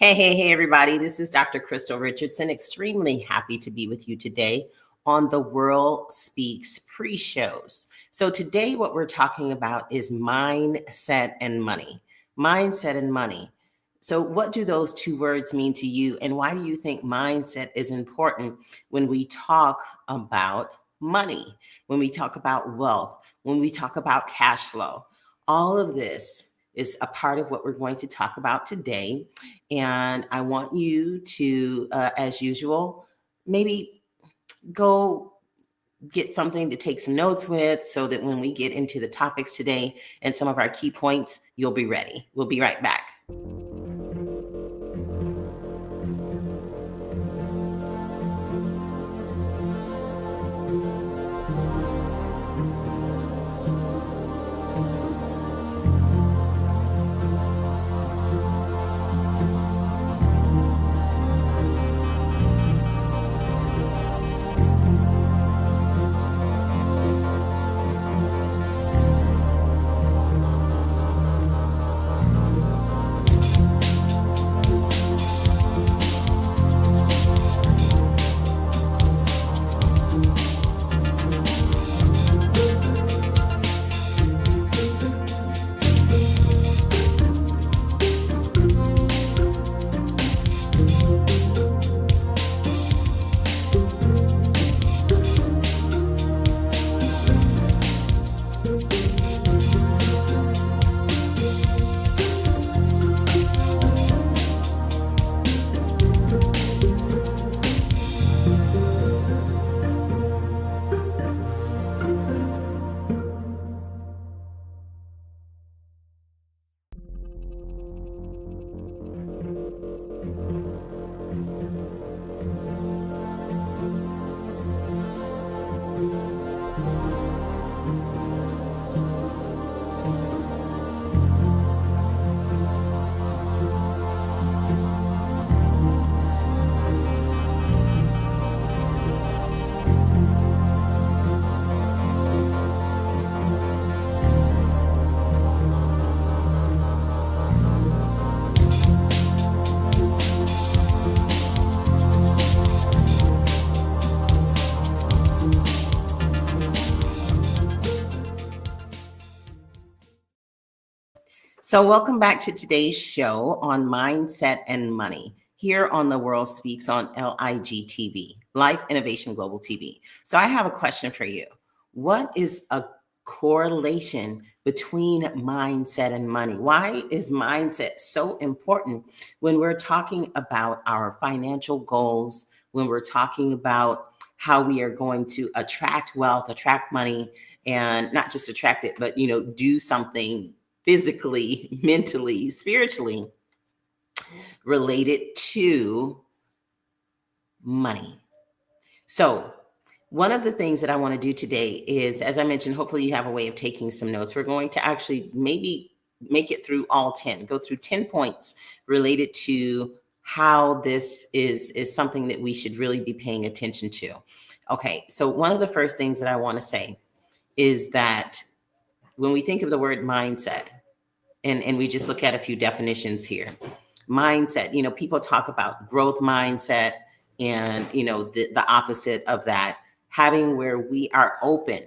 Hey, everybody. This is Dr. Crystal Richardson. Extremely happy to be with you today on the World Speaks pre-shows. So today what we're talking about is mindset and money. Mindset and money. So what do those two words mean to you? And why do you think mindset is important when we talk about money, when we talk about wealth, when we talk about cash flow? All of this is a part of what we're going to talk about today. And I want you to, as usual, maybe go get something to take some notes with so that when we get into the topics today and some of our key points, you'll be ready. We'll be right back. So welcome back to today's show on mindset and money here on the World Speaks on LIG TV, Life Innovation Global TV. So I have a question for you. What is a correlation between mindset and money? Why is mindset so important when we're talking about our financial goals, when we're talking about how we are going to attract wealth, attract money, and not just attract it, but do something physically, mentally, spiritually related to money? So one of the things that I want to do today is, as I mentioned, hopefully you have a way of taking some notes. We're going to actually maybe make it through all 10, go through 10 points related to how this is something that we should really be paying attention to. Okay, so one of the first things that I want to say is that when we think of the word mindset, and we just look at a few definitions here. Mindset, people talk about growth mindset and, the opposite of that, having where we are open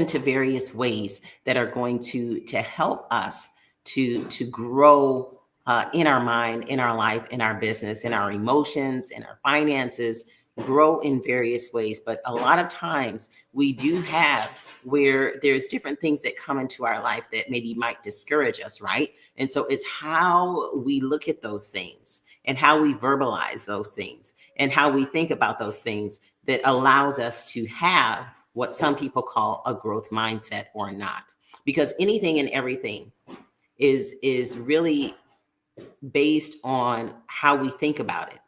to various ways that are going to help us to grow in our mind, in our life, in our business, in our emotions, in our finances, grow in various ways. But a lot of times we do have where there's different things that come into our life that maybe might discourage us, right? And so it's how we look at those things and how we verbalize those things and how we think about those things that allows us to have what some people call a growth mindset or not. Because anything and everything is really based on how we think about it.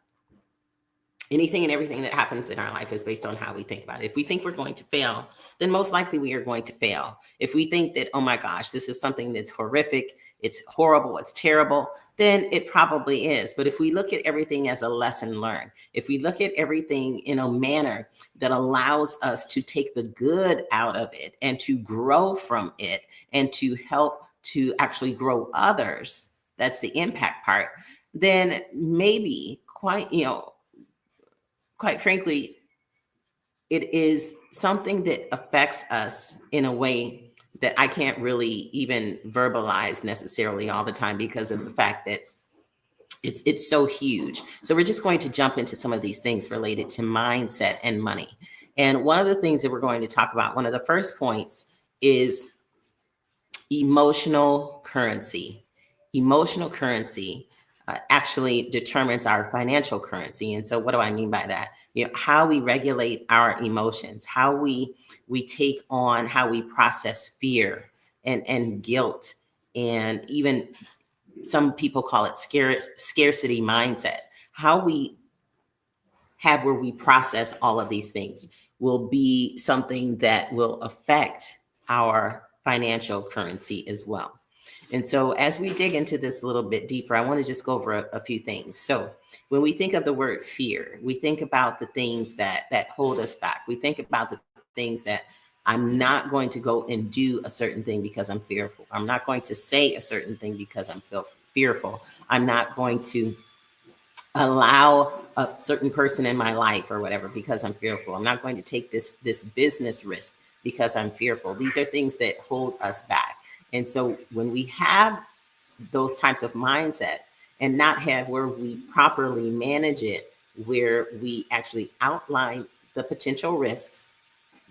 Anything and everything that happens in our life is based on how we think about it. If we think we're going to fail, then most likely we are going to fail. If we think that, oh my gosh, this is something that's horrific, it's horrible, it's terrible, then it probably is. But if we look at everything as a lesson learned, if we look at everything in a manner that allows us to take the good out of it and to grow from it and to help to actually grow others, that's the impact part, then maybe quite frankly, it is something that affects us in a way that I can't really even verbalize necessarily all the time because of the fact that it's so huge. So we're just going to jump into some of these things related to mindset and money. And one of the things that we're going to talk about, one of the first points is emotional currency. Emotional currency actually determines our financial currency. And so what do I mean by that? How we regulate our emotions, how we take on, how we process fear and guilt, and even some people call it scarcity mindset. How we have where we process all of these things will be something that will affect our financial currency as well. And so as we dig into this a little bit deeper, I want to just go over a few things. So when we think of the word fear, we think about the things that hold us back. We think about the things that I'm not going to go and do a certain thing because I'm fearful. I'm not going to say a certain thing because I'm fearful. I'm not going to allow a certain person in my life or whatever because I'm fearful. I'm not going to take this business risk because I'm fearful. These are things that hold us back. And so when we have those types of mindset and not have where we properly manage it, where we actually outline the potential risks,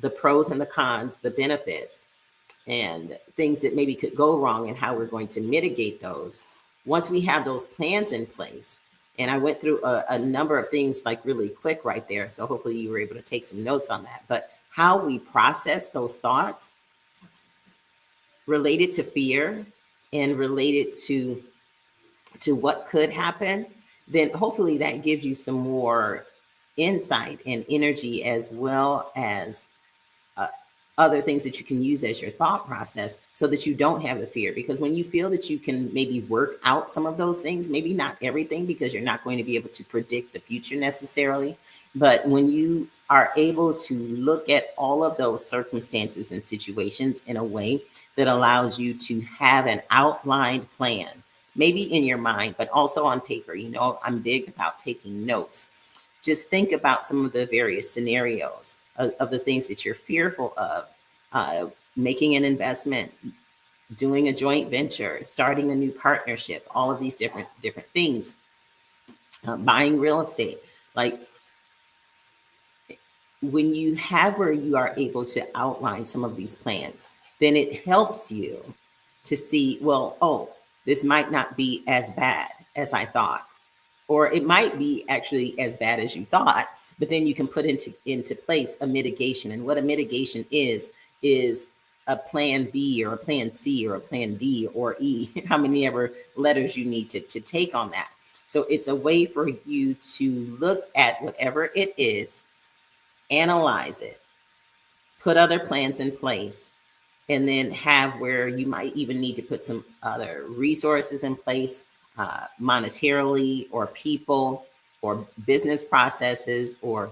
the pros and the cons, the benefits, and things that maybe could go wrong and how we're going to mitigate those. Once we have those plans in place, and I went through a number of things like really quick right there, so hopefully you were able to take some notes on that. But how we process those thoughts related to fear and related to what could happen, then hopefully that gives you some more insight and energy, as well as other things that you can use as your thought process so that you don't have the fear. Because when you feel that you can maybe work out some of those things, maybe not everything, because you're not going to be able to predict the future necessarily, but when you are able to look at all of those circumstances and situations in a way that allows you to have an outlined plan, maybe in your mind, but also on paper. I'm big about taking notes. Just think about some of the various scenarios of the things that you're fearful of, making an investment, doing a joint venture, starting a new partnership, all of these different things, buying real estate. Like, when you have where you are able to outline some of these plans, then it helps you to see, well, oh, this might not be as bad as I thought, or it might be actually as bad as you thought, but then you can put into place a mitigation. And what a mitigation is a plan B or a plan C or a plan D or E, how many ever letters you need to take on that. So it's a way for you to look at whatever it is, analyze it, put other plans in place, and then have where you might even need to put some other resources in place, monetarily, or people, or business processes, or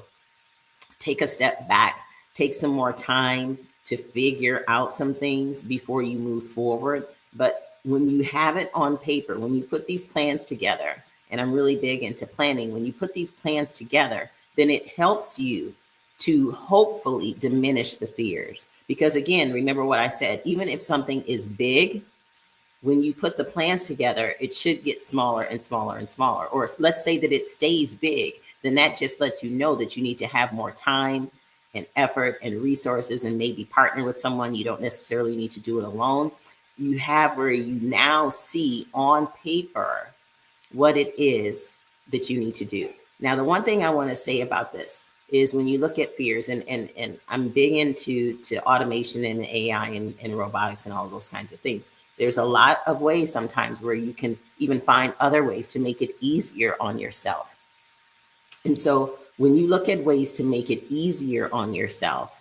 take a step back, take some more time to figure out some things before you move forward. But when you have it on paper, when you put these plans together, and I'm really big into planning, when you put these plans together, then it helps you to hopefully diminish the fears. Because again, remember what I said, even if something is big, when you put the plans together, it should get smaller and smaller and smaller. Or let's say that it stays big, then that just lets you know that you need to have more time and effort and resources, and maybe partner with someone. You don't necessarily need to do it alone. You have where you now see on paper what it is that you need to do. Now, the one thing I want to say about this is when you look at fears, and I'm big into automation and AI and robotics and all those kinds of things. There's a lot of ways sometimes where you can even find other ways to make it easier on yourself. And so when you look at ways to make it easier on yourself,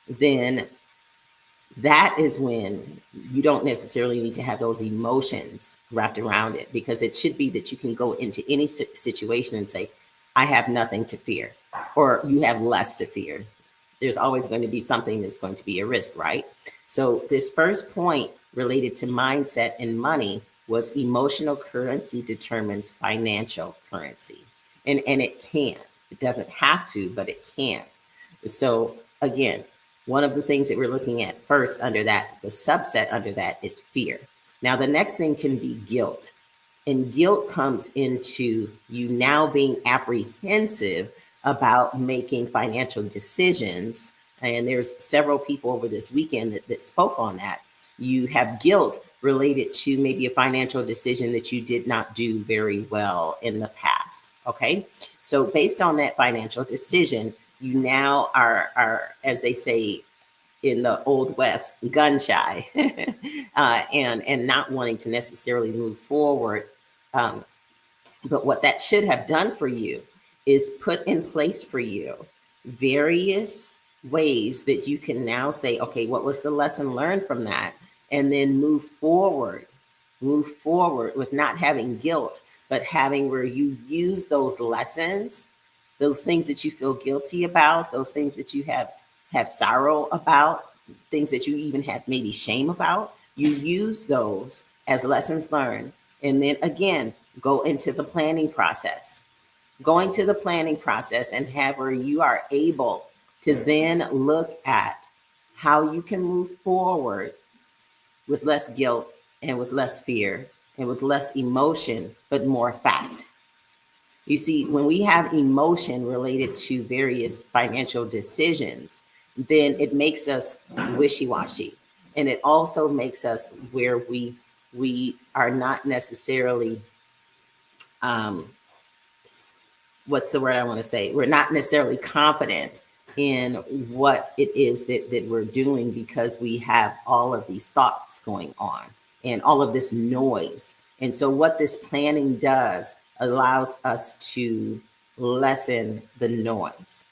then that is when you don't necessarily need to have those emotions wrapped around it, because it should be that you can go into any situation and say, I have nothing to fear, or you have less to fear. There's always going to be something that's going to be a risk, right? So this first point related to mindset and money was emotional currency determines financial currency. And it can. It doesn't have to, but it can. So again, one of the things that we're looking at first under that, the subset under that is fear. Now, the next thing can be guilt. And guilt comes into you now being apprehensive about making financial decisions. And there's several people over this weekend that spoke on that. You have guilt related to maybe a financial decision that you did not do very well in the past. Okay. So based on that financial decision, you now are, as they say in the old West, gun shy, and not wanting to necessarily move forward. But what that should have done for you is put in place for you various ways that you can now say, okay, what was the lesson learned from that? And then move forward with not having guilt, but having where you use those lessons, those things that you feel guilty about, those things that you have sorrow about, things that you even have maybe shame about. You use those as lessons learned. And then again, go into the planning process. Going to the planning process and have where you are able to then look at how you can move forward with less guilt and with less fear and with less emotion, but more fact. You see, when we have emotion related to various financial decisions, then it makes us wishy-washy. And it also makes us where we are not necessarily, what's the word I want to say? We're not necessarily confident in what it is that we're doing because we have all of these thoughts going on and all of this noise. And so what this planning does allows us to lessen the noise,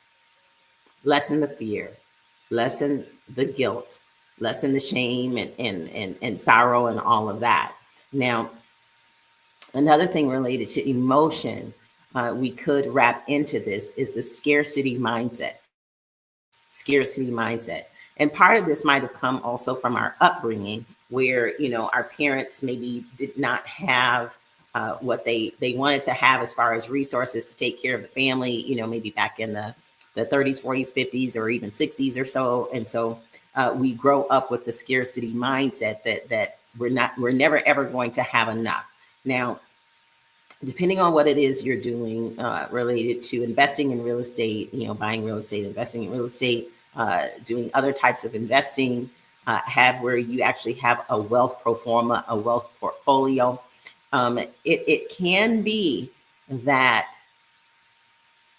lessen the fear, lessen the guilt, lessen the shame and sorrow and all of that. Now, another thing related to emotion we could wrap into this is the scarcity mindset. Scarcity mindset. And part of this might have come also from our upbringing where, our parents maybe did not have what they wanted to have as far as resources to take care of the family, maybe back in the 30s, 40s, 50s, or even 60s or so. And so we grow up with the scarcity mindset that we're never ever going to have enough. Now, depending on what it is you're doing related to investing in real estate, buying real estate, investing in real estate, doing other types of investing, have where you actually have a wealth pro forma, a wealth portfolio. It can be that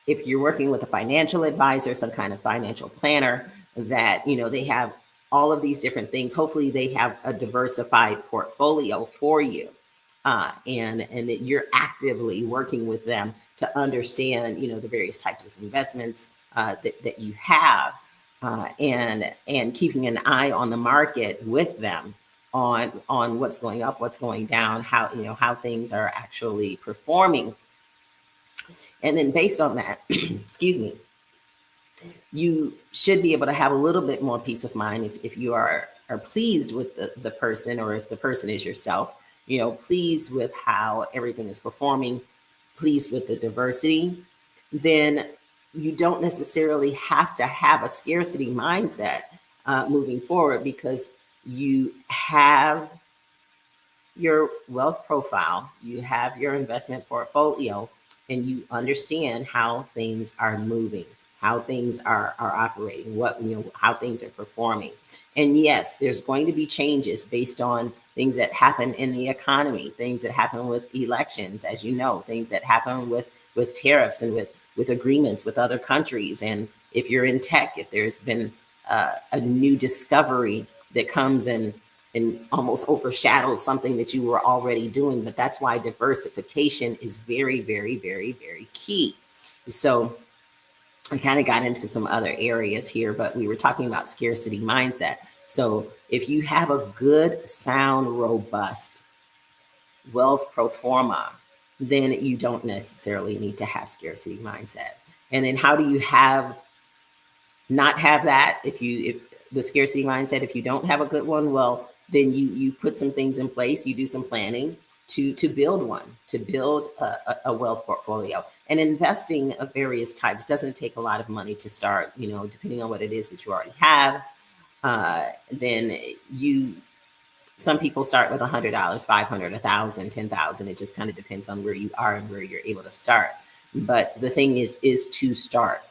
if you're working with a financial advisor, some kind of financial planner, that, they have all of these different things. Hopefully they have a diversified portfolio for you. And that you're actively working with them to understand, the various types of investments that you have, and keeping an eye on the market with them on what's going up, what's going down, how things are actually performing. And then based on that, excuse me, you should be able to have a little bit more peace of mind if you are pleased with the person, or if the person is yourself, pleased with how everything is performing, pleased with the diversity, then you don't necessarily have to have a scarcity mindset moving forward, because you have your wealth profile, you have your investment portfolio, and you understand how things are moving, how things are operating, how things are performing. And yes, there's going to be changes based on things that happen in the economy, things that happen with elections, as you know, things that happen with tariffs and with agreements with other countries. And if you're in tech, if there's been a new discovery that comes and almost overshadows something that you were already doing. But that's why diversification is very, very, very, very key. So I kind of got into some other areas here, but we were talking about scarcity mindset. So if you have a good, sound, robust wealth pro forma, then you don't necessarily need to have scarcity mindset. And then how do you not have that? If the scarcity mindset, if you don't have a good one, well, then you put some things in place, you do some planning to build a wealth portfolio. And investing of various types doesn't take a lot of money to start, depending on what it is that you already have. Then some people start with $100, 500, 1,000, 10,000. It just kind of depends on where you are and where you're able to start. But the thing is to start.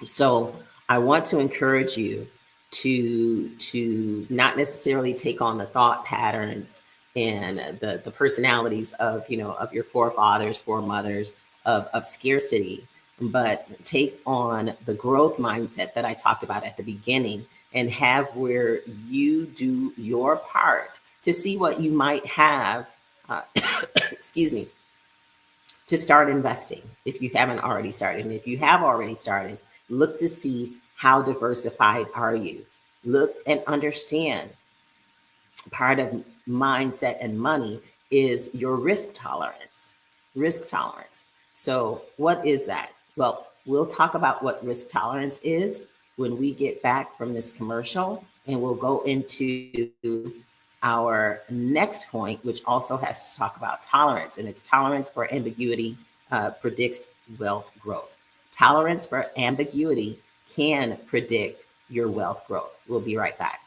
So I want to encourage you to not necessarily take on the thought patterns and the personalities of your forefathers, foremothers of scarcity, but take on the growth mindset that I talked about at the beginning, and have where you do your part to see what you might have, excuse me, to start investing if you haven't already started. And if you have already started, look to see how diversified are you. Look and understand part of mindset and money is your risk tolerance. Risk tolerance. So what is that? Well, we'll talk about what risk tolerance is when we get back from this commercial, and we'll go into our next point, which also has to talk about tolerance, and it's tolerance for ambiguity predicts wealth growth. Tolerance for ambiguity can predict your wealth growth. We'll be right back.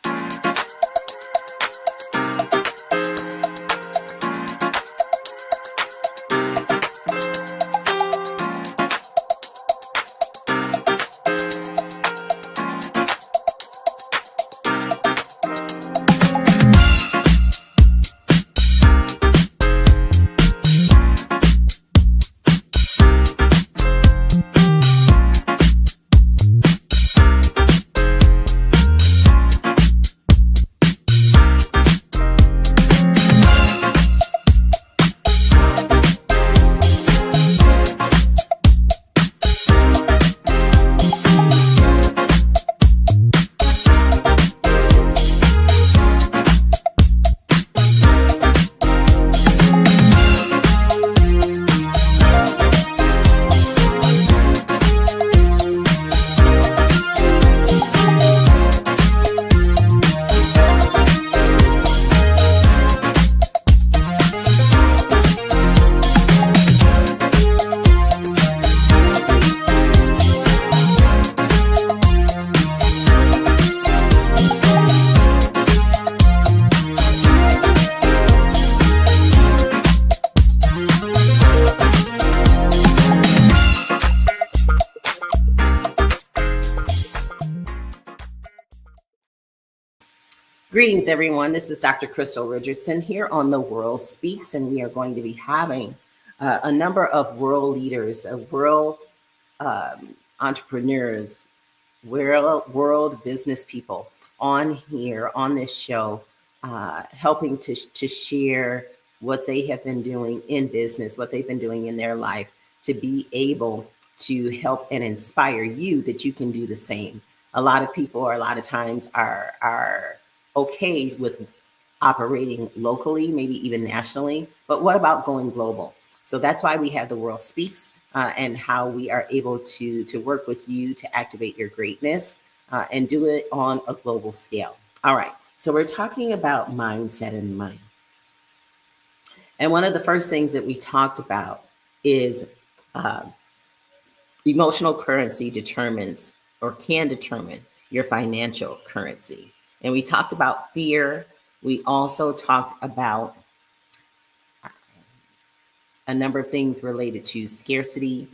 Greetings, everyone. This is Dr. Crystal Richardson here on The World Speaks, and we are going to be having a number of world leaders, world entrepreneurs, world business people on here on this show, helping to share what they have been doing in business, what they've been doing in their life, to be able to help and inspire you that you can do the same. A lot of people, or a lot of times, are okay with operating locally, maybe even nationally, but what about going global? So that's why we have The World Speaks, and how we are able to work with you to activate your greatness and do it on a global scale. All right, so we're talking about mindset and money. And one of the first things that we talked about is emotional currency determines or can determine your financial currency. And we talked about fear. We also talked about a number of things related to scarcity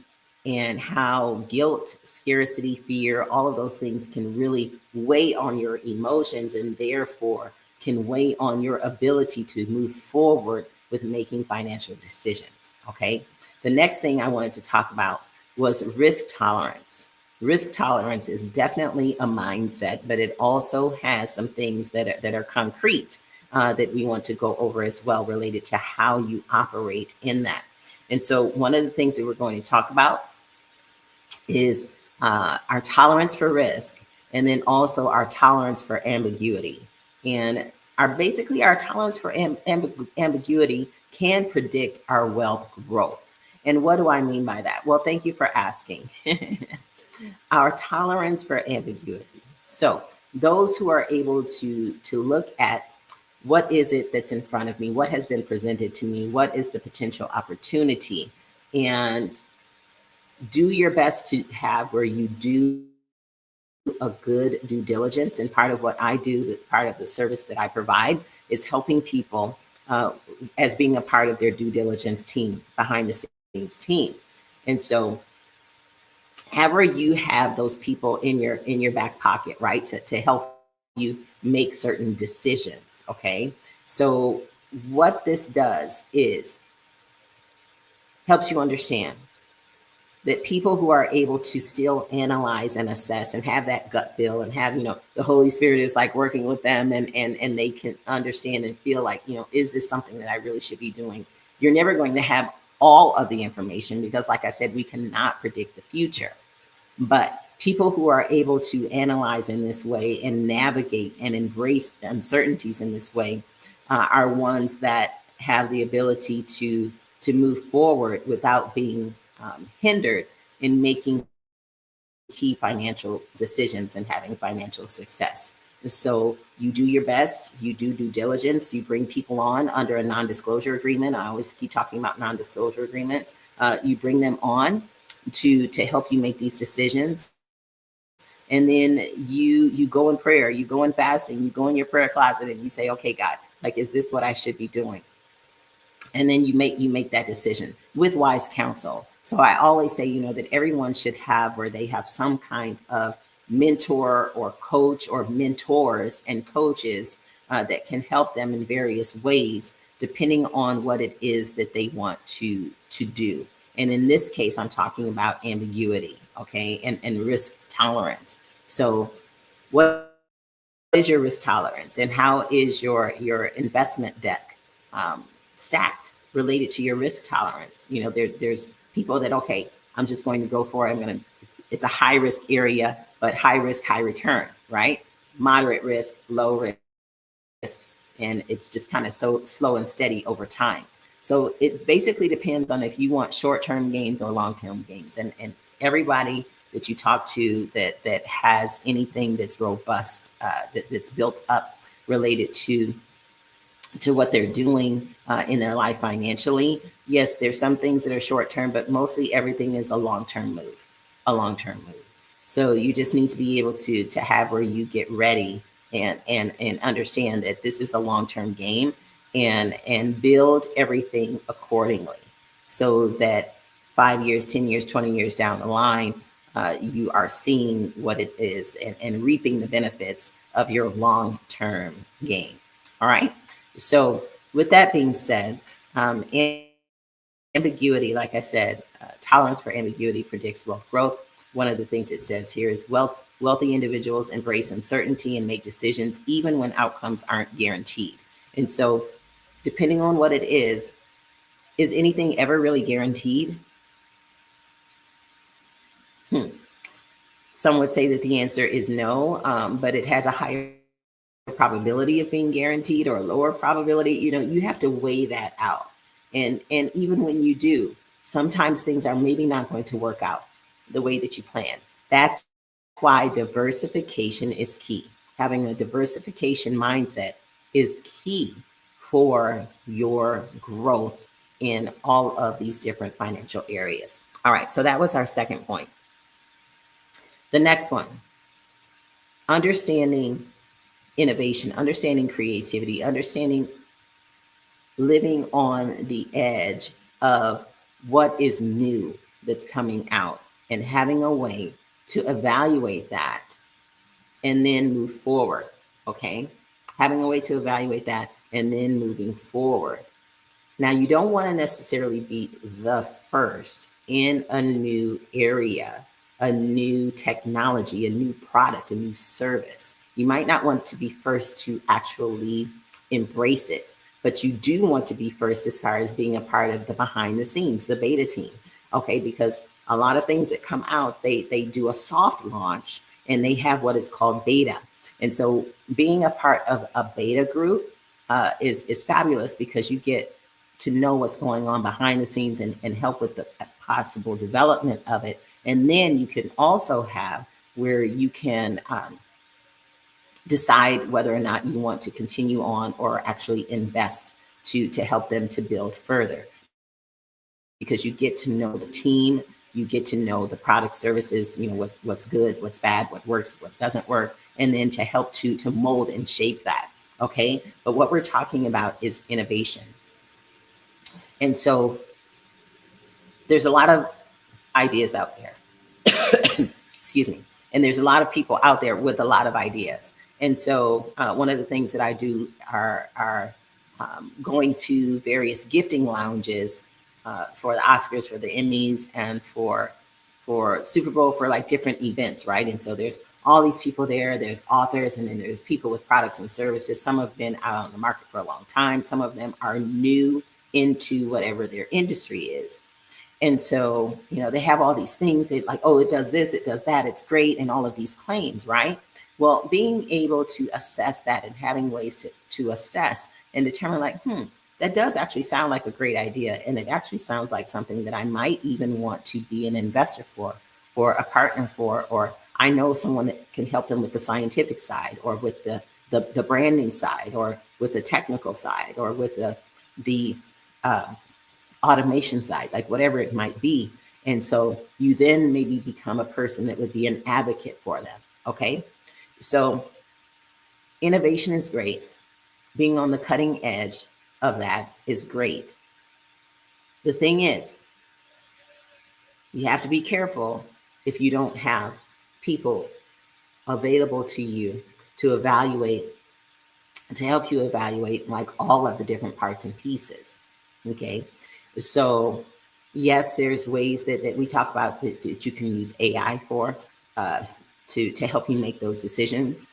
and how guilt, scarcity, fear, all of those things can really weigh on your emotions, and therefore can weigh on your ability to move forward with making financial decisions. Okay. The next thing I wanted to talk about was risk tolerance. Risk tolerance is definitely a mindset, but it also has some things that are concrete that we want to go over as well, related to how you operate in that. And so one of the things that we're going to talk about is our tolerance for risk, and then also our tolerance for ambiguity. And our tolerance for ambiguity can predict our wealth growth. And what do I mean by that? Well, thank you for asking. Our tolerance for ambiguity. So those who are able to look at what is it that's in front of me? What has been presented to me? What is the potential opportunity? And do your best to have where you do a good due diligence. And part of what I do, part of the service that I provide, is helping people as being a part of their due diligence team, behind the scenes team. And so however you have those people in your back pocket, right, to help you make certain decisions. Okay, so what this does is helps you understand that people who are able to still analyze and assess and have that gut feel and have, the Holy Spirit is like working with them, and they can understand and feel like, is this something that I really should be doing? You're never going to have all of the information because, like I said, we cannot predict the future. But people who are able to analyze in this way and navigate and embrace uncertainties in this way are ones that have the ability to move forward without being hindered in making key financial decisions and having financial success. So you do your best, you do due diligence, you bring people on under a non-disclosure agreement. I always keep talking about non-disclosure agreements. You bring them on to help you make these decisions. And then you go in prayer, you go in fasting, you go in your prayer closet and you say, okay, God, like, is this what I should be doing? And then you make that decision with wise counsel. So I always say, that everyone should have where they have some kind of mentor or coach or mentors and coaches that can help them in various ways, depending on what it is that they want to do. And in this case, I'm talking about ambiguity, okay, and risk tolerance. So what is your risk tolerance, and how is your investment deck stacked related to your risk tolerance? There's people that, okay, I'm just going to go for it. It's a high risk area, but high risk, high return, right? Moderate risk, low risk, and it's just kind of so slow and steady over time. So it basically depends on if you want short-term gains or long-term gains. And everybody that you talk to that has anything that's robust, that's built up related to what they're doing in their life financially. Yes, there's some things that are short-term, but mostly everything is a long-term move. So you just need to be able to have where you get ready and understand that this is a long-term game, and build everything accordingly, so that 5 years, 10 years, 20 years down the line, you are seeing what it is and reaping the benefits of your long-term gain. All right. So with that being said, ambiguity, like I said, tolerance for ambiguity predicts wealth growth. One of the things it says here is wealthy individuals embrace uncertainty and make decisions even when outcomes aren't guaranteed. And so depending on what it is anything ever really guaranteed? Some would say that the answer is no, but it has a higher probability of being guaranteed or a lower probability. You have to weigh that out. And even when you do, sometimes things are maybe not going to work out the way that you plan. That's why diversification is key. Having a diversification mindset is key for your growth in all of these different financial areas. All right, so that was our second point. The next one, understanding innovation, understanding creativity, understanding living on the edge of what is new that's coming out, and having a way to evaluate that and then move forward. Okay, having a way to evaluate that and then moving forward. Now, you don't want to necessarily be the first in a new area, a new technology, a new product, a new service. You might not want to be first to actually embrace it, but you do want to be first as far as being a part of the behind the scenes, the beta team. Okay, because a lot of things that come out, they do a soft launch and they have what is called beta. And so being a part of a beta group is fabulous, because you get to know what's going on behind the scenes and help with the possible development of it. And then you can also have where you can decide whether or not you want to continue on or actually invest to help them to build further, because you get to know the team, you get to know the product, services, what's good, what's bad, what works, what doesn't work, and then to help to mold and shape that. Okay, but what we're talking about is innovation. And so there's a lot of ideas out there. Excuse me. And there's a lot of people out there with a lot of ideas. And so one of the things that I do are going to various gifting lounges for the Oscars, for the Emmys, and for Super Bowl, for like different events, right? And so there's all these people there. There's authors, and then there's people with products and services. Some have been out on the market for a long time. Some of them are new into whatever their industry is. And so, they have all these things that like, oh, it does this, it does that, it's great, and all of these claims, right? Well, being able to assess that and having ways to assess and determine like, that does actually sound like a great idea. And it actually sounds like something that I might even want to be an investor for, or a partner for, or I know someone that can help them with the scientific side, or with the branding side, or with the technical side, or with the automation side, like whatever it might be. And so you then maybe become a person that would be an advocate for them. Okay. So innovation is great. Being on the cutting edge of that is great. The thing is, you have to be careful if you don't have people available to you to evaluate, to help you evaluate like all of the different parts and pieces. Okay. So yes, there's ways that we talk about that you can use AI for to help you make those decisions,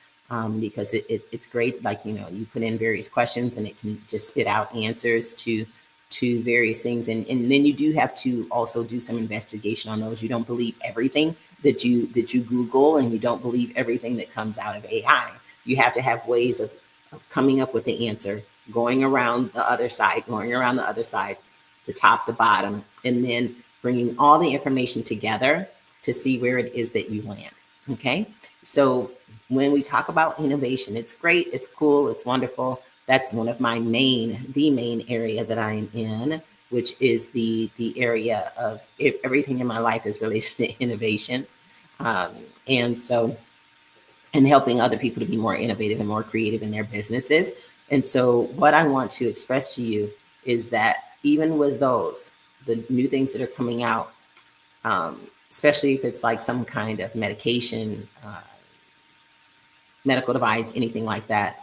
because it's great. Like, you put in various questions and it can just spit out answers to various things. And then you do have to also do some investigation on those. You don't believe everything that you Google, and you don't believe everything that comes out of AI. You have to have ways of coming up with the answer, going around the other side, the top, the bottom, and then bringing all the information together to see where it is that you land. Okay. So when we talk about innovation, it's great. It's cool. It's wonderful. That's one of the main area that I'm in, which is the area of everything in my life is related to innovation. And helping other people to be more innovative and more creative in their businesses. And so what I want to express to you is that even with those, the new things that are coming out, especially if it's like some kind of medication, medical device, anything like that,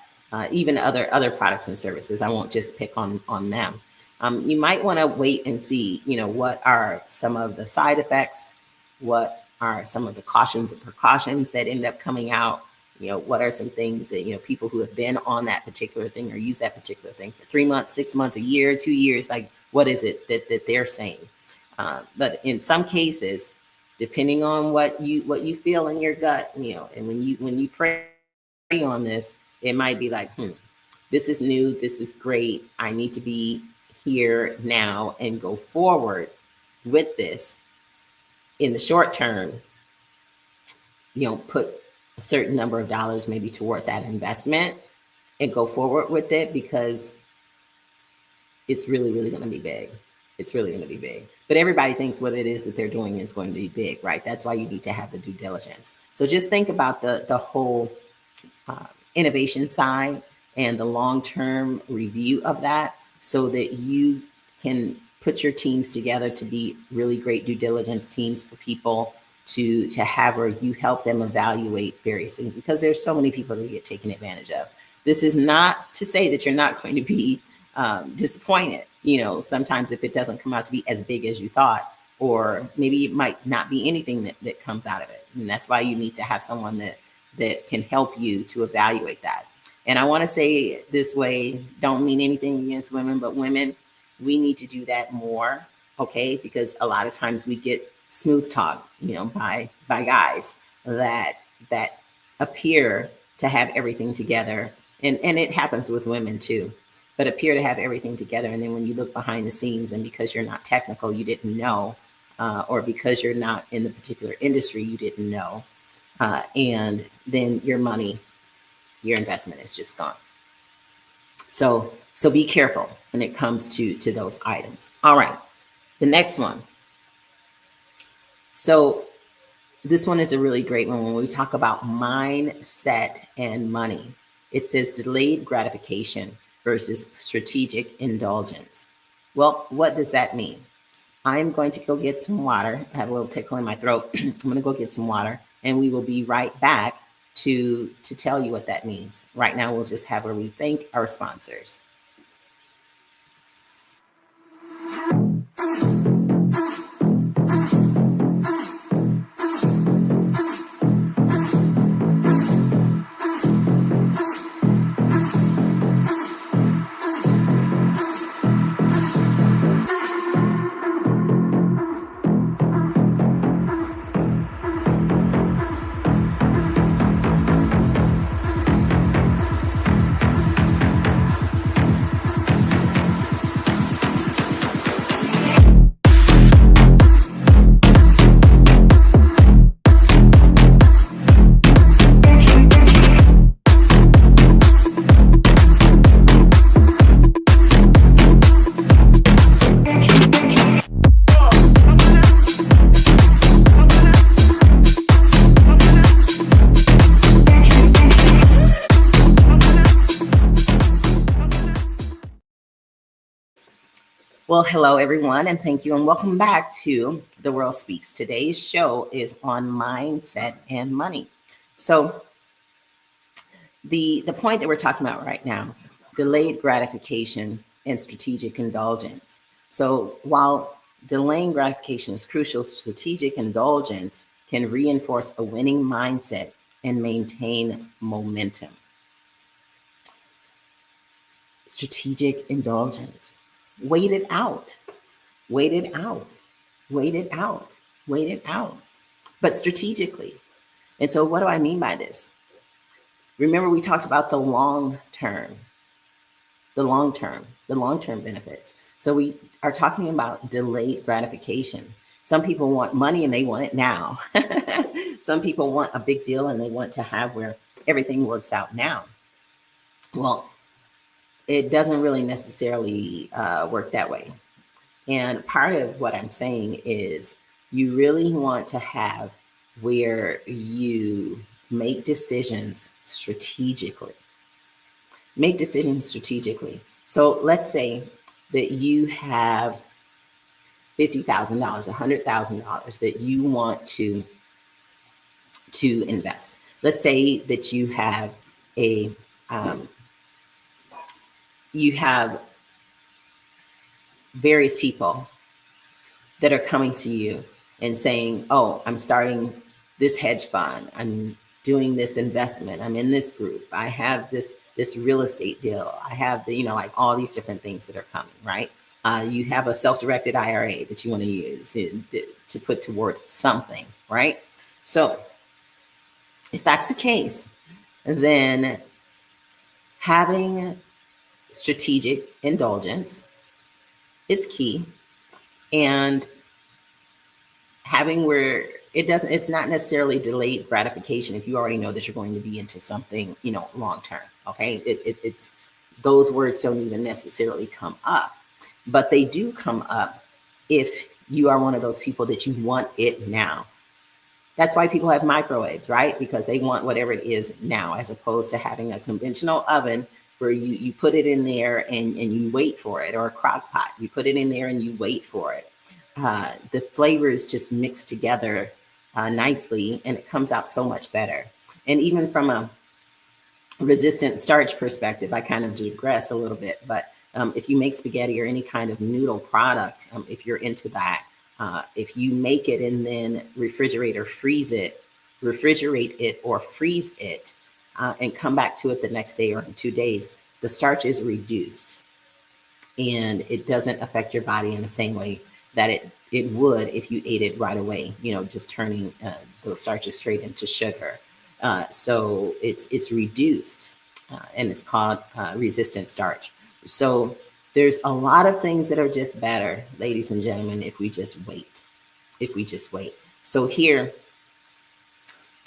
even other products and services, I won't just pick on them. You might want to wait and see, what are some of the side effects, what are some of the cautions and precautions that end up coming out. What are some things that, people who have been on that particular thing or use that particular thing for 3 months, 6 months, a year, 2 years, like what is it that they're saying? But in some cases, depending on what you feel in your gut, and when you pray on this, it might be like, this is new, this is great. I need to be here now and go forward with this. In the short term, put a certain number of dollars maybe toward that investment and go forward with it, because it's really, really going to be big. It's really going to be big. But everybody thinks what it is that they're doing is going to be big, right? That's why you need to have the due diligence. So just think about the whole innovation side and the long-term review of that, so that you can put your teams together to be really great due diligence teams for people to have, where you help them evaluate various things, because there's so many people that get taken advantage of. This is not to say that you're not going to be disappointed. Sometimes if it doesn't come out to be as big as you thought, or maybe it might not be anything that comes out of it. And that's why you need to have someone that can help you to evaluate that. And I want to say it this way, don't mean anything against women, but women, we need to do that more, okay? Because a lot of times we get smooth talk, by guys that appear to have everything together. And it happens with women too, but appear to have everything together. And then when you look behind the scenes, and because you're not technical, you didn't know, or because you're not in the particular industry, you didn't know. And then your money your investment is just gone. So be careful when it comes to those items. All right, the next one. So this one is a really great one when we talk about mindset and money. It says delayed gratification versus strategic indulgence. Well, what does that mean? I'm going to go get some water. I have a little tickle in my throat. I'm going to go get some water, and we will be right back to tell you what that means. Right now, we'll just have where we thank our sponsors. Well, hello, everyone, and thank you, and welcome back to The World Speaks. Today's show is on mindset and money. So the point that we're talking about right now, delayed gratification and strategic indulgence. So while delaying gratification is crucial, strategic indulgence can reinforce a winning mindset and maintain momentum. Strategic indulgence. Wait it out. Wait it out. Wait it out. Wait it out. But strategically. And so what do I mean by this? Remember, we talked about the long term benefits. So we are talking about delayed gratification. Some people want money and they want it now. Some people want a big deal and they want to have where everything works out now. Well, it doesn't really necessarily work that way. And part of what I'm saying is you really want to have where you make decisions strategically. Make decisions strategically. So let's say that you have $50,000, $100,000 that you want to invest. Let's say that you have various people that are coming to you and saying, oh, I'm starting this hedge fund. I'm doing this investment. I'm in this group. I have this real estate deal. I have like all these different things that are coming, right? You have a self-directed IRA that you want to use to put toward something, right? So if that's the case, then having strategic indulgence is key, and having where it's not necessarily delayed gratification if you already know that you're going to be into something, long term. Okay, it's those words don't even necessarily come up, but they do come up if you are one of those people that you want it now. That's why people have microwaves, right? Because they want whatever it is now, as opposed to having a conventional oven where you put it in there and you wait for it, or a crock pot. You put it in there and you wait for it. The flavors just mix together nicely, and it comes out so much better. And even from a resistant starch perspective, I kind of digress a little bit, but if you make spaghetti or any kind of noodle product, if you're into that, if you make it and then refrigerate it or freeze it, and come back to it the next day or in 2 days, the starch is reduced, and it doesn't affect your body in the same way that it would if you ate it right away, just turning those starches straight into sugar. So it's reduced, and it's called resistant starch. So there's a lot of things that are just better, ladies and gentlemen, if we just wait. So here,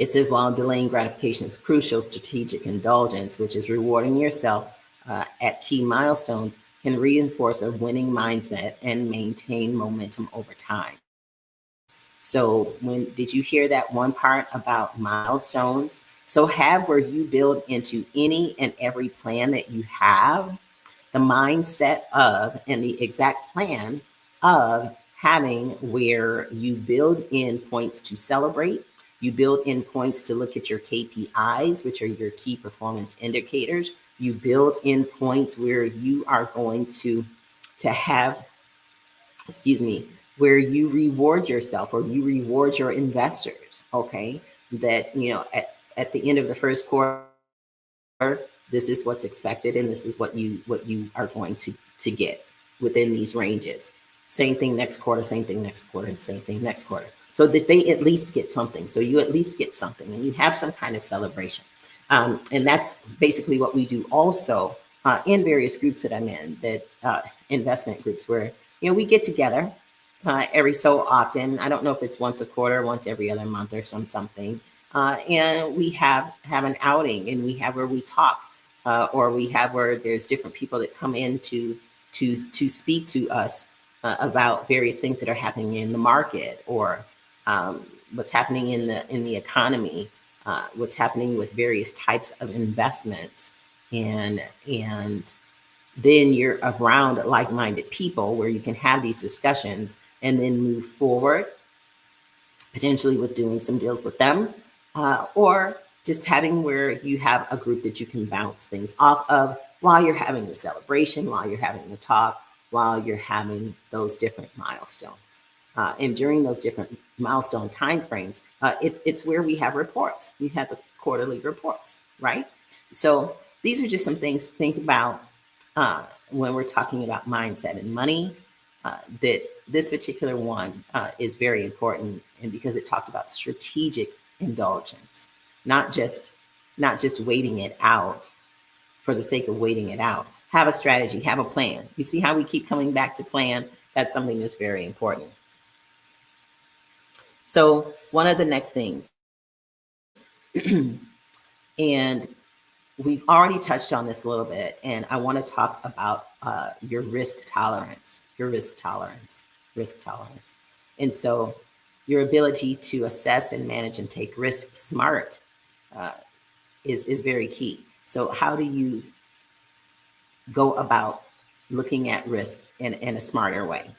It says, while delaying gratification is crucial, strategic indulgence, which is rewarding yourself at key milestones, can reinforce a winning mindset and maintain momentum over time. So, did you hear that one part about milestones? So, have where you build into any and every plan that you have the mindset of and the exact plan of having where you build in points to celebrate, you build in points to look at your KPIs, which are your key performance indicators. You build in points where you are going to have, excuse me, where you reward yourself or you reward your investors. Okay, that at the end of the first quarter, this is what's expected, and this is what you are going to get within these ranges. Same thing next quarter, same thing next quarter, same thing next quarter. So that they at least get something. So you at least get something, and you have some kind of celebration. And that's basically what we do also in various groups that I'm in, that investment groups where we get together every so often. I don't know if it's once a quarter, once every other month, or something. And we have an outing, and we have where we talk, or we have where there's different people that come in to speak to us about various things that are happening in the market, or what's happening in the economy, what's happening with various types of investments, and then you're around like-minded people where you can have these discussions and then move forward, potentially with doing some deals with them, or just having where you have a group that you can bounce things off of while you're having the celebration, while you're having the talk, while you're having those different milestones. And during those different milestone timeframes, it's where we have reports. We have the quarterly reports, right? So these are just some things to think about when we're talking about mindset and money. That this particular one is very important, and because it talked about strategic indulgence, not just waiting it out for the sake of waiting it out. Have a strategy, have a plan. You see how we keep coming back to plan? That's something that's very important. So one of the next things, and we've already touched on this a little bit, and I want to talk about your risk tolerance. And so your ability to assess and manage and take risk smart is very key. So how do you go about looking at risk in a smarter way?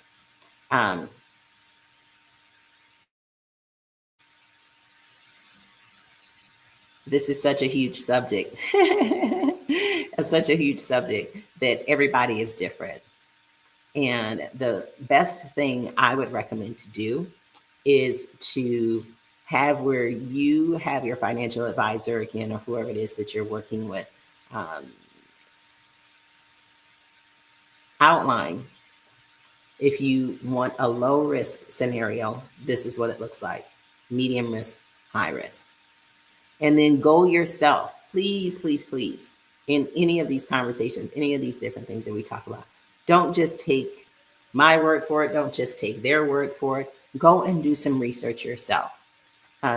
This is such a huge subject. It's such a huge subject that everybody is different. And the best thing I would recommend to do is to have where you have your financial advisor, again, or whoever it is that you're working with, outline. If you want a low risk scenario, this is what it looks like: medium risk, high risk. And then go yourself, please, please, please, in any of these conversations, any of these different things that we talk about. Don't just take my word for it. Don't just take their word for it. Go and do some research yourself.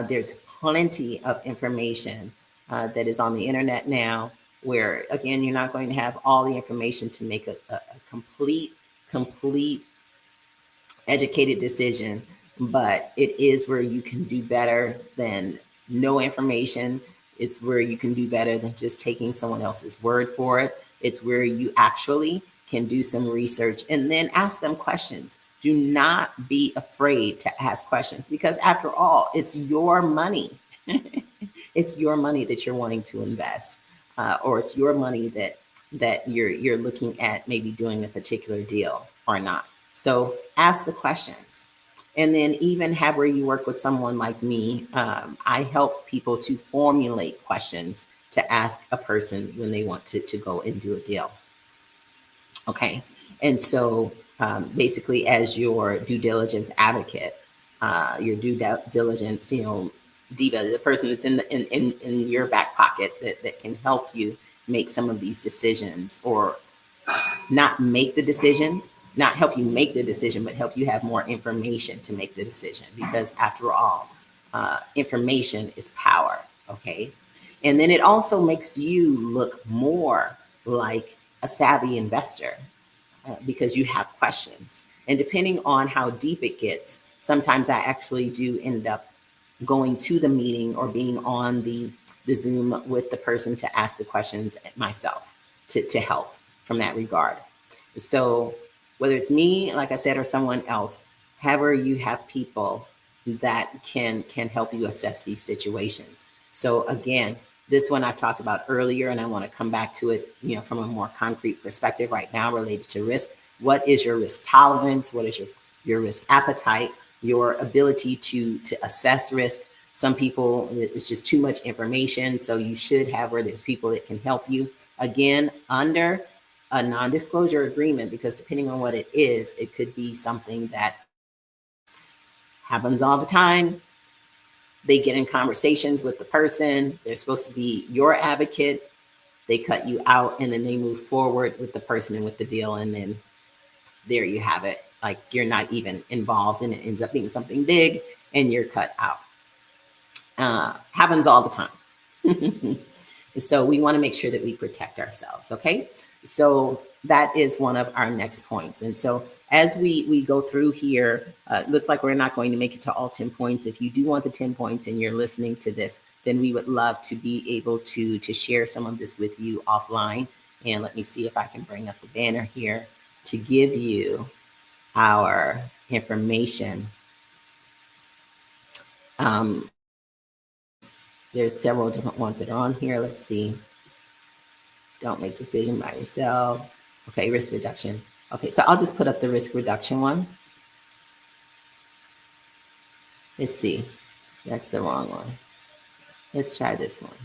There's plenty of information that is on the internet now, where, again, you're not going to have all the information to make a complete educated decision, but it is where you can do better than no information. It's where you can do better than just taking someone else's word for it. It's where you actually can do some research and then ask them questions. Do not be afraid to ask questions, because after all, it's your money. It's your money that you're wanting to invest, or it's your money that you're looking at maybe doing a particular deal or not. So ask the questions. And then even have where you work with someone like me. I help people to formulate questions to ask a person when they want to go and do a deal. Okay. And so basically, as your due diligence advocate, your due diligence, diva, the person that's in your back pocket that can help you make some of these decisions, or not make the decision, not help you make the decision, but help you have more information to make the decision. Because after all, information is power. Okay. And then it also makes you look more like a savvy investor because you have questions. And depending on how deep it gets, sometimes I actually do end up going to the meeting or being on the Zoom with the person to ask the questions myself to help from that regard. So whether it's me, like I said, or someone else, however you have people that can help you assess these situations. So again, this one I've talked about earlier, and I want to come back to it, from a more concrete perspective right now related to risk. What is your risk tolerance? What is your risk appetite? Your ability to assess risk. Some people, it's just too much information. So you should have where there's people that can help you. Again, under a non-disclosure agreement, because depending on what it is, it could be something that happens all the time. They get in conversations with the person. They're supposed to be your advocate. They cut you out, and then they move forward with the person and with the deal. And then there you have it. Like you're not even involved, and it ends up being something big and you're cut out. Happens all the time. So we want to make sure that we protect ourselves. Okay. So that is one of our next points. And so as we go through here, looks like we're not going to make it to all 10 points. If you do want the 10 points and you're listening to this, then we would love to be able to share some of this with you offline. And let me see if I can bring up the banner here to give you our information. There's several different ones that are on here. Let's see. Don't make decision by yourself. Okay, risk reduction. Okay, so I'll just put up the risk reduction one. Let's see. That's the wrong one. Let's try this one.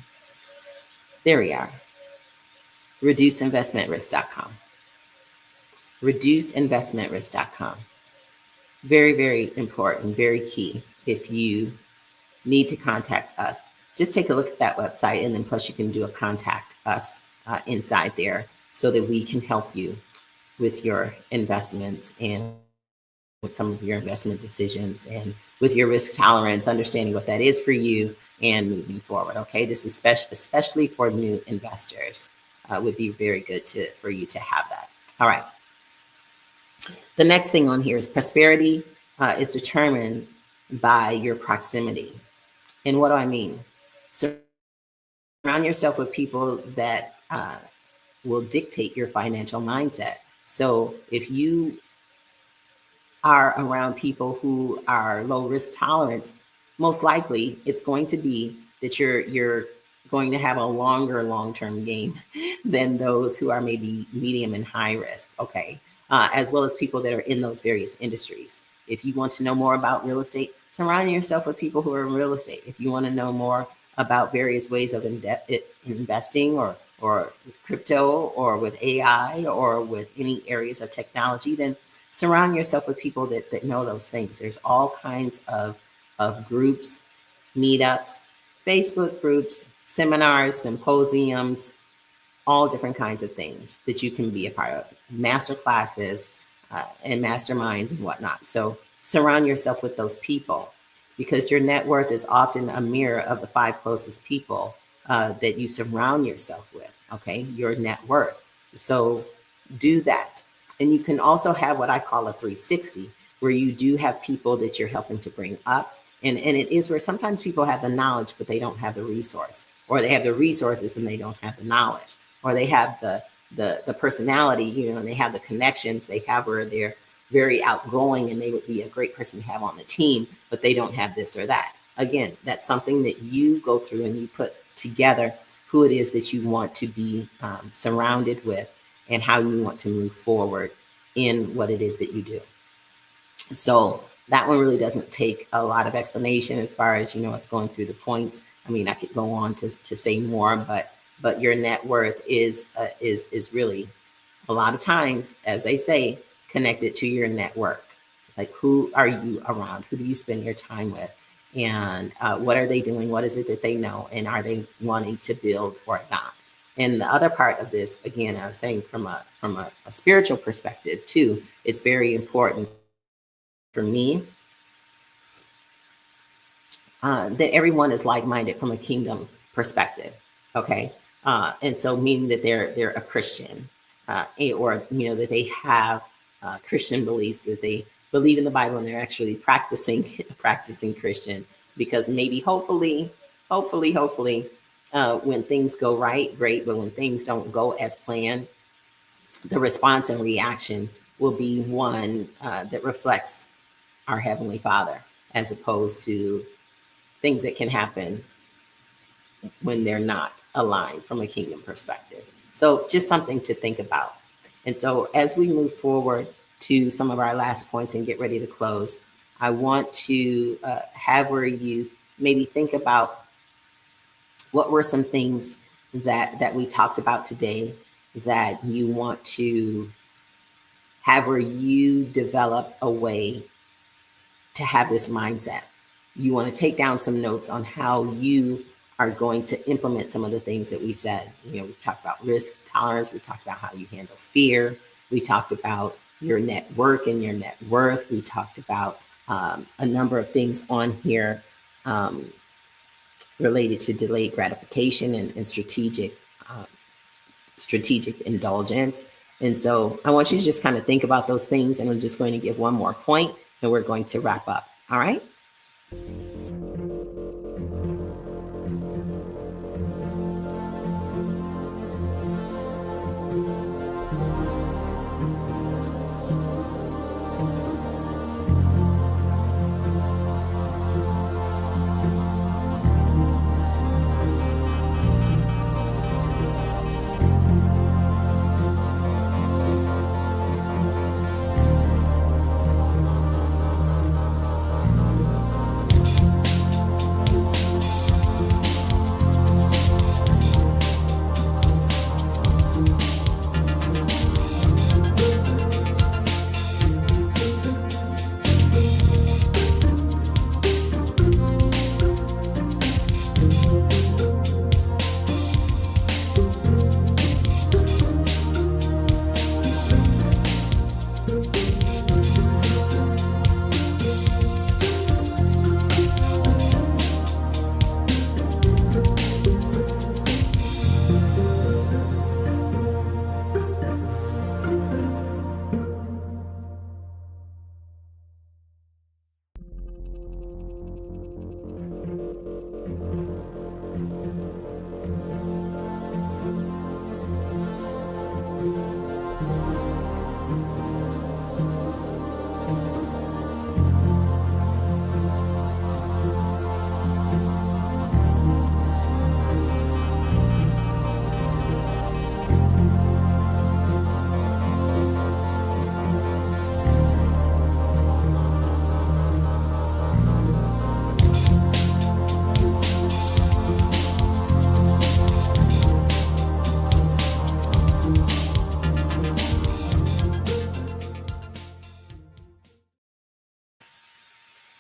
There we are. ReduceInvestmentRisk.com. ReduceInvestmentRisk.com. Very, very important, very key. If you need to contact us, just take a look at that website, and then plus you can do a contact us inside there so that we can help you with your investments and with some of your investment decisions and with your risk tolerance, understanding what that is for you and moving forward. Okay, this is especially for new investors. Would be very good for you to have that. All right. The next thing on here is prosperity is determined by your proximity. And what do I mean? Surround yourself with people that will dictate your financial mindset. So if you are around people who are low risk tolerance, most likely it's going to be that you're going to have a longer long-term game than those who are maybe medium and high risk. Okay. As well as people that are in those various industries. If you want to know more about real estate, surround yourself with people who are in real estate. If you want to know more about various ways of investing or with crypto or with AI or with any areas of technology, then surround yourself with people that know those things. There's all kinds of groups, meetups, Facebook groups, seminars, symposiums, all different kinds of things that you can be a part of, master classes and masterminds and whatnot. So surround yourself with those people, because your net worth is often a mirror of the 5 closest people that you surround yourself with. Okay, your net worth. So do that. And you can also have what I call a 360, where you do have people that you're helping to bring up. And it is where sometimes people have the knowledge, but they don't have the resource, or they have the resources and they don't have the knowledge, or they have the personality, and they have the connections they have where they're very outgoing and they would be a great person to have on the team, but they don't have this or that. Again, that's something that you go through and you put together who it is that you want to be surrounded with and how you want to move forward in what it is that you do. So that one really doesn't take a lot of explanation as far as, us going through the points. I mean, I could go on to say more, but your net worth is really a lot of times, as they say, connected to your network. Like, who are you around? Who do you spend your time with? And what are they doing? What is it that they know? And are they wanting to build or not? And the other part of this, again, I was saying from a spiritual perspective too, it's very important for me that everyone is like-minded from a kingdom perspective. Okay. And so meaning that they're a Christian, or that they have Christian beliefs, that they believe in the Bible and they're actually practicing practicing Christian. Because maybe hopefully, when things go right, great, but when things don't go as planned, the response and reaction will be one that reflects our Heavenly Father, as opposed to things that can happen when they're not aligned from a kingdom perspective. So just something to think about. And so as we move forward to some of our last points and get ready to close, I want to have where you maybe think about what were some things that we talked about today that you want to have where you develop a way to have this mindset. You want to take down some notes on how you are going to implement some of the things that we said. We talked about risk tolerance. We talked about how you handle fear. We talked about your network and your net worth. We talked about a number of things on here related to delayed gratification and strategic indulgence. And so I want you to just kind of think about those things, and I'm just going to give one more point and we're going to wrap up. All right.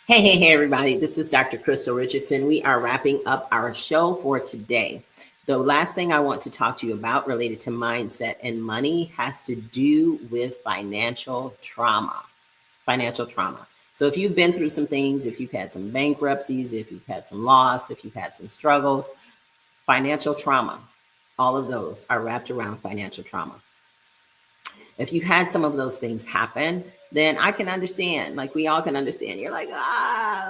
Hey, everybody. This is Dr. Crystal Richardson. We are wrapping up our show for today. The last thing I want to talk to you about related to mindset and money has to do with financial trauma. Financial trauma. So if you've been through some things, if you've had some bankruptcies, if you've had some loss, if you've had some struggles, financial trauma, all of those are wrapped around financial trauma. If you've had some of those things happen, then I can understand, like we all can understand. You're like,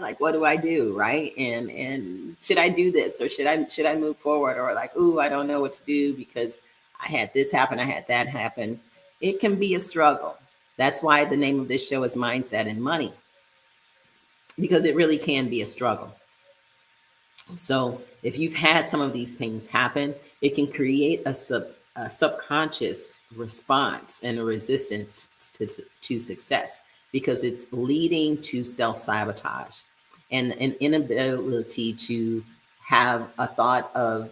like, what do I do? Right. And should I do this, or should I move forward? Or like, I don't know what to do because I had this happen. I had that happen. It can be a struggle. That's why the name of this show is Mindset and Money, because it really can be a struggle. So if you've had some of these things happen, it can create a subconscious response and a resistance to success, because it's leading to self-sabotage and an inability to have a thought of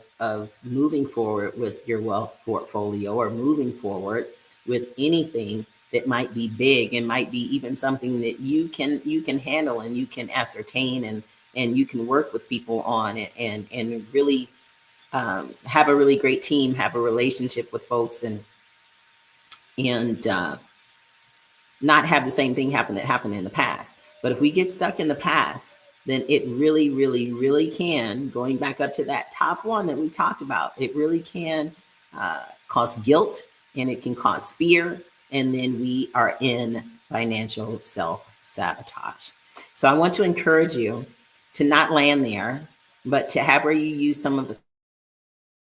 moving forward with your wealth portfolio, or moving forward with anything that might be big and might be even something that you can handle and you can ascertain and you can work with people on it and really have a really great team, have a relationship with folks, and not have the same thing happen that happened in the past. But if we get stuck in the past, then it really, really, really can, going back up to that top one that we talked about, it really can cause guilt, and it can cause fear. And then we are in financial self-sabotage. So I want to encourage you to not land there, but to have where you use some of the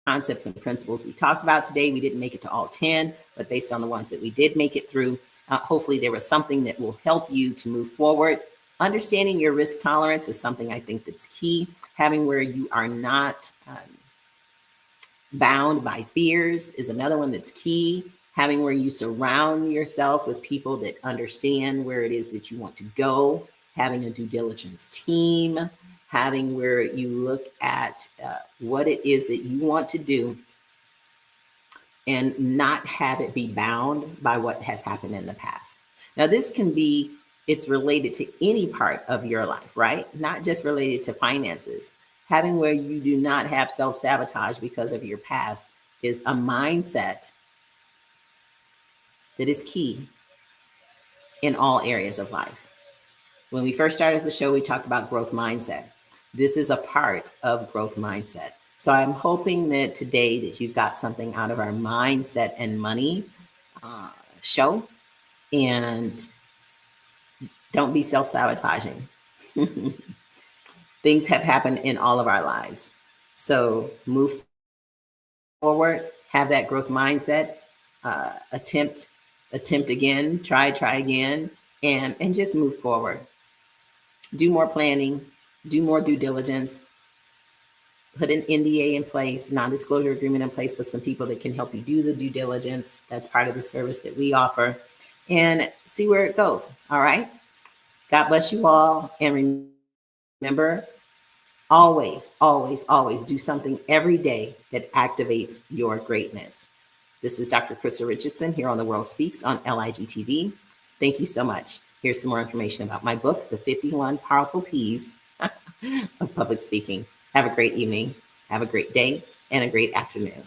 concepts and principles we talked about today. We didn't make it to all 10, but based on the ones that we did make it through, hopefully there was something that will help you to move forward. Understanding your risk tolerance is something I think that's key. Having where you are not bound by fears is another one that's key. Having where you surround yourself with people that understand where it is that you want to go. Having a due diligence team. Having where you look at what it is that you want to do and not have it be bound by what has happened in the past. Now, this can be, it's related to any part of your life, right? Not just related to finances. Having where you do not have self-sabotage because of your past is a mindset that is key in all areas of life. When we first started the show, we talked about growth mindset. This is a part of growth mindset. So I'm hoping that today that you've got something out of our mindset and money show, and don't be self-sabotaging. Things have happened in all of our lives. So move forward, have that growth mindset, attempt again, try again, and just move forward. Do more planning, do more due diligence, put an NDA in place, non-disclosure agreement in place with some people that can help you do the due diligence. That's part of the service that we offer, and see where it goes. All right. God bless you all. And remember, always, always, always do something every day that activates your greatness. This is Dr. Krista Richardson here on The World Speaks on LIGTV. Thank you so much. Here's some more information about my book, The 51 Powerful P's of Public Speaking. Have a great evening, have a great day, and a great afternoon.